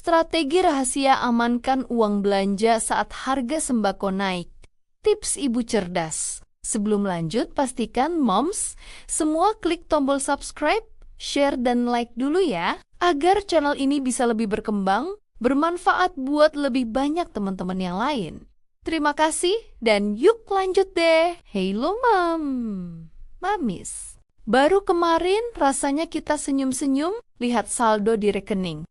Strategi rahasia amankan uang belanja saat harga sembako naik. Tips ibu cerdas. Sebelum lanjut, pastikan moms semua klik tombol subscribe, share, dan like dulu ya, agar channel ini bisa lebih berkembang, bermanfaat buat lebih banyak teman-teman yang lain. Terima kasih, dan yuk lanjut deh. Hello mamis. Baru kemarin rasanya kita senyum-senyum lihat saldo di rekening.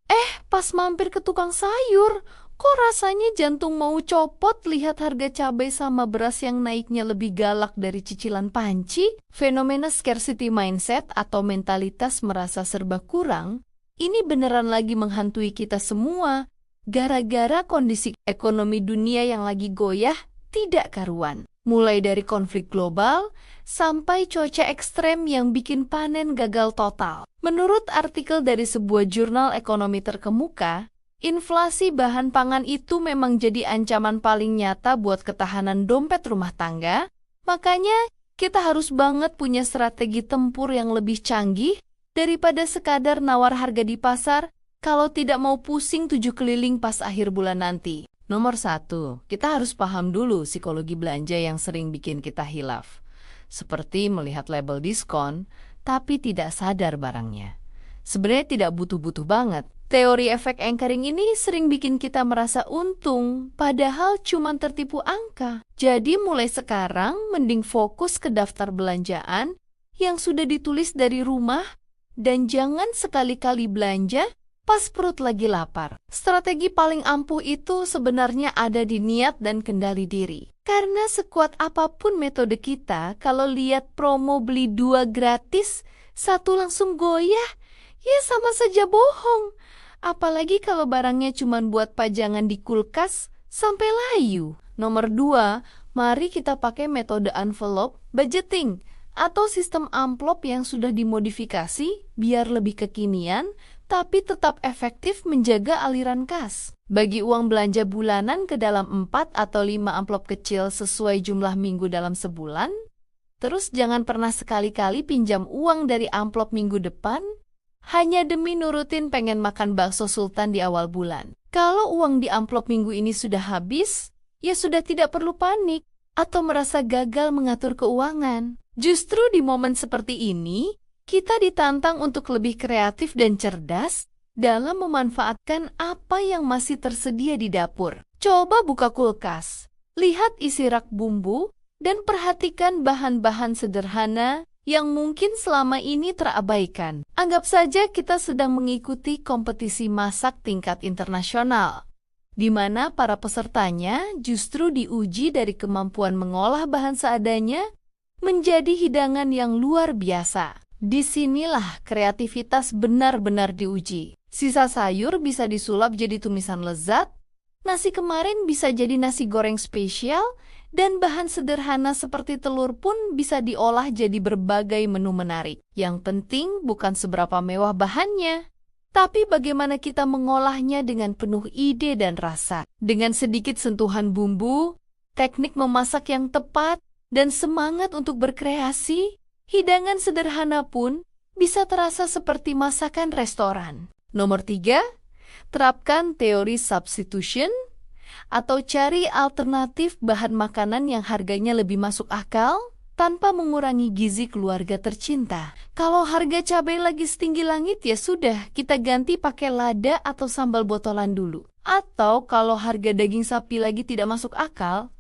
Pas mampir ke tukang sayur, kok rasanya jantung mau copot lihat harga cabai sama beras yang naiknya lebih galak dari cicilan panci? Fenomena scarcity mindset atau mentalitas merasa serba kurang, ini beneran lagi menghantui kita semua. Gara-gara kondisi ekonomi dunia yang lagi goyah tidak karuan. Mulai dari konflik global sampai cuaca ekstrem yang bikin panen gagal total. Menurut artikel dari sebuah jurnal ekonomi terkemuka, inflasi bahan pangan itu memang jadi ancaman paling nyata buat ketahanan dompet rumah tangga. Makanya kita harus banget punya strategi tempur yang lebih canggih daripada sekadar nawar harga di pasar kalau tidak mau pusing 7 keliling pas akhir bulan nanti. Nomor 1, kita harus paham dulu psikologi belanja yang sering bikin kita hilaf. Seperti melihat label diskon, tapi tidak sadar barangnya. Sebenarnya tidak butuh-butuh banget. Teori efek anchoring ini sering bikin kita merasa untung, padahal cuma tertipu angka. Jadi mulai sekarang, mending fokus ke daftar belanjaan yang sudah ditulis dari rumah, dan jangan sekali-kali belanja pas perut lagi lapar. Strategi paling ampuh itu sebenarnya ada di niat dan kendali diri. Karena sekuat apapun metode kita, kalau lihat promo beli 2 gratis, 1 langsung goyah, ya sama saja bohong. Apalagi kalau barangnya cuma buat pajangan di kulkas, sampai layu. Nomor 2, mari kita pakai metode envelope budgeting atau sistem amplop yang sudah dimodifikasi biar lebih kekinian, tapi tetap efektif menjaga aliran kas. Bagi uang belanja bulanan ke dalam 4 atau 5 amplop kecil sesuai jumlah minggu dalam sebulan. Terus jangan pernah sekali-kali pinjam uang dari amplop minggu depan, hanya demi nurutin pengen makan bakso sultan di awal bulan. Kalau uang di amplop minggu ini sudah habis, ya sudah tidak perlu panik atau merasa gagal mengatur keuangan. Justru di momen seperti ini, kita ditantang untuk lebih kreatif dan cerdas dalam memanfaatkan apa yang masih tersedia di dapur. Coba buka kulkas, lihat isi rak bumbu, dan perhatikan bahan-bahan sederhana yang mungkin selama ini terabaikan. Anggap saja kita sedang mengikuti kompetisi masak tingkat internasional, di mana para pesertanya justru diuji dari kemampuan mengolah bahan seadanya menjadi hidangan yang luar biasa. Disinilah kreativitas benar-benar diuji. Sisa sayur bisa disulap jadi tumisan lezat, nasi kemarin bisa jadi nasi goreng spesial, dan bahan sederhana seperti telur pun bisa diolah jadi berbagai menu menarik. Yang penting bukan seberapa mewah bahannya, tapi bagaimana kita mengolahnya dengan penuh ide dan rasa. Dengan sedikit sentuhan bumbu, teknik memasak yang tepat, dan semangat untuk berkreasi, hidangan sederhana pun bisa terasa seperti masakan restoran. Nomor 3, terapkan teori substitution atau cari alternatif bahan makanan yang harganya lebih masuk akal tanpa mengurangi gizi keluarga tercinta. Kalau harga cabai lagi setinggi langit, ya sudah, kita ganti pakai lada atau sambal botolan dulu. Atau kalau harga daging sapi lagi tidak masuk akal,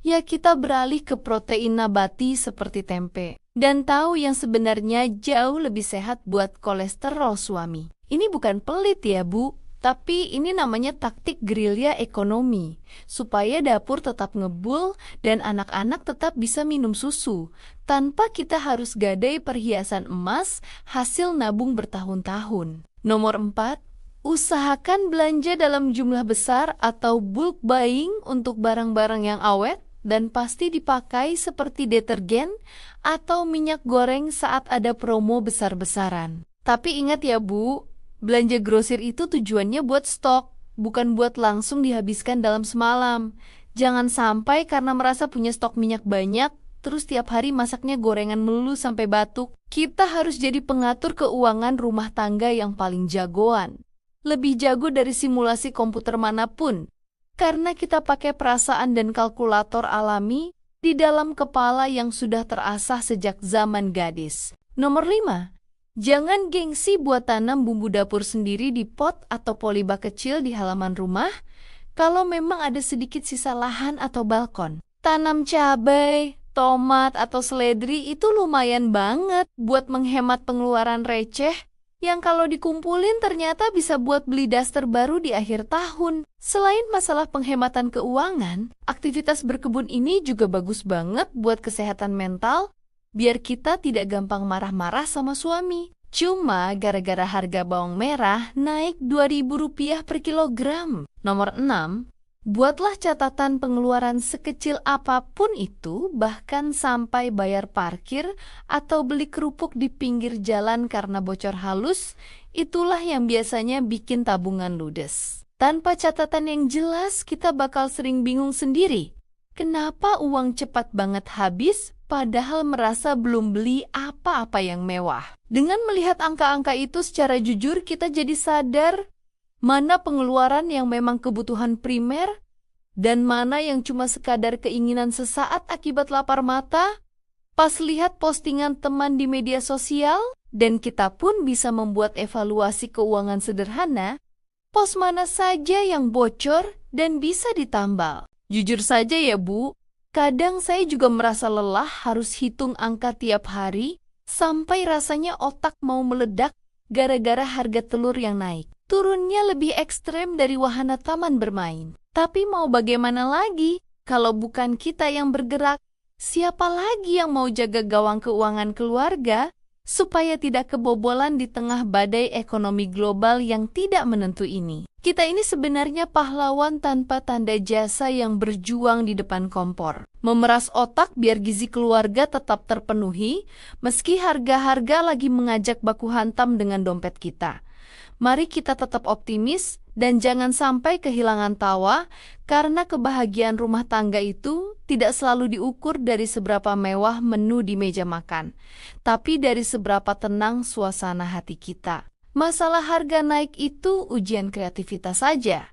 ya kita beralih ke protein nabati seperti tempe. Dan tahu yang sebenarnya jauh lebih sehat buat kolesterol suami. Ini bukan pelit ya Bu, tapi ini namanya taktik gerilya ekonomi. Supaya dapur tetap ngebul dan anak-anak tetap bisa minum susu, tanpa kita harus gadai perhiasan emas hasil nabung bertahun-tahun. Nomor 4, usahakan belanja dalam jumlah besar atau bulk buying untuk barang-barang yang awet dan pasti dipakai seperti detergen atau minyak goreng saat ada promo besar-besaran. Tapi ingat ya Bu, belanja grosir itu tujuannya buat stok, bukan buat langsung dihabiskan dalam semalam. Jangan sampai karena merasa punya stok minyak banyak, terus tiap hari masaknya gorengan melulu sampai batuk. Kita harus jadi pengatur keuangan rumah tangga yang paling jagoan. lebih jago dari simulasi komputer manapun. Karena kita pakai perasaan dan kalkulator alami di dalam kepala yang sudah terasah sejak zaman gadis. Nomor 5. Jangan gengsi buat tanam bumbu dapur sendiri di pot atau polybag kecil di halaman rumah kalau memang ada sedikit sisa lahan atau balkon. Tanam cabai, tomat, atau seledri itu lumayan banget buat menghemat pengeluaran receh yang kalau dikumpulin ternyata bisa buat beli daster baru di akhir tahun. Selain masalah penghematan keuangan, aktivitas berkebun ini juga bagus banget buat kesehatan mental, biar kita tidak gampang marah-marah sama suami. Cuma gara-gara harga bawang merah naik Rp2.000 per kilogram. Nomor 6. Buatlah catatan pengeluaran sekecil apapun itu, bahkan sampai bayar parkir atau beli kerupuk di pinggir jalan karena bocor halus, itulah yang biasanya bikin tabungan ludes. Tanpa catatan yang jelas, kita bakal sering bingung sendiri. Kenapa uang cepat banget habis, padahal merasa belum beli apa-apa yang mewah? Dengan melihat angka-angka itu secara jujur, kita jadi sadar mana pengeluaran yang memang kebutuhan primer dan mana yang cuma sekadar keinginan sesaat akibat lapar mata. Pas lihat postingan teman di media sosial, dan kita pun bisa membuat evaluasi keuangan sederhana, pos mana saja yang bocor dan bisa ditambal. Jujur saja ya Bu, kadang saya juga merasa lelah harus hitung angka tiap hari, sampai rasanya otak mau meledak gara-gara harga telur yang naik. Turunnya lebih ekstrem dari wahana taman bermain. Tapi mau bagaimana lagi? Kalau bukan kita yang bergerak, siapa lagi yang mau jaga gawang keuangan keluarga supaya tidak kebobolan di tengah badai ekonomi global yang tidak menentu ini? Kita ini sebenarnya pahlawan tanpa tanda jasa yang berjuang di depan kompor. Memeras otak biar gizi keluarga tetap terpenuhi, meski harga-harga lagi mengajak baku hantam dengan dompet kita. Mari kita tetap optimis dan jangan sampai kehilangan tawa, karena kebahagiaan rumah tangga itu tidak selalu diukur dari seberapa mewah menu di meja makan, tapi dari seberapa tenang suasana hati kita. Masalah harga naik itu ujian kreativitas saja.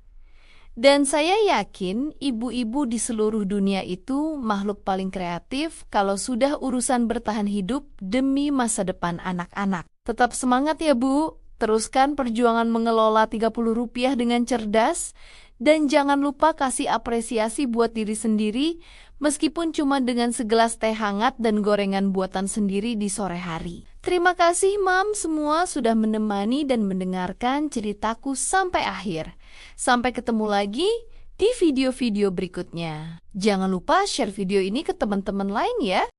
Dan saya yakin ibu-ibu di seluruh dunia itu makhluk paling kreatif kalau sudah urusan bertahan hidup demi masa depan anak-anak. Tetap semangat ya Bu. Teruskan perjuangan mengelola Rp30 dengan cerdas, dan jangan lupa kasih apresiasi buat diri sendiri, meskipun cuma dengan segelas teh hangat dan gorengan buatan sendiri di sore hari. Terima kasih Mam semua sudah menemani dan mendengarkan ceritaku sampai akhir. Sampai ketemu lagi di video-video berikutnya. Jangan lupa share video ini ke teman-teman lain ya.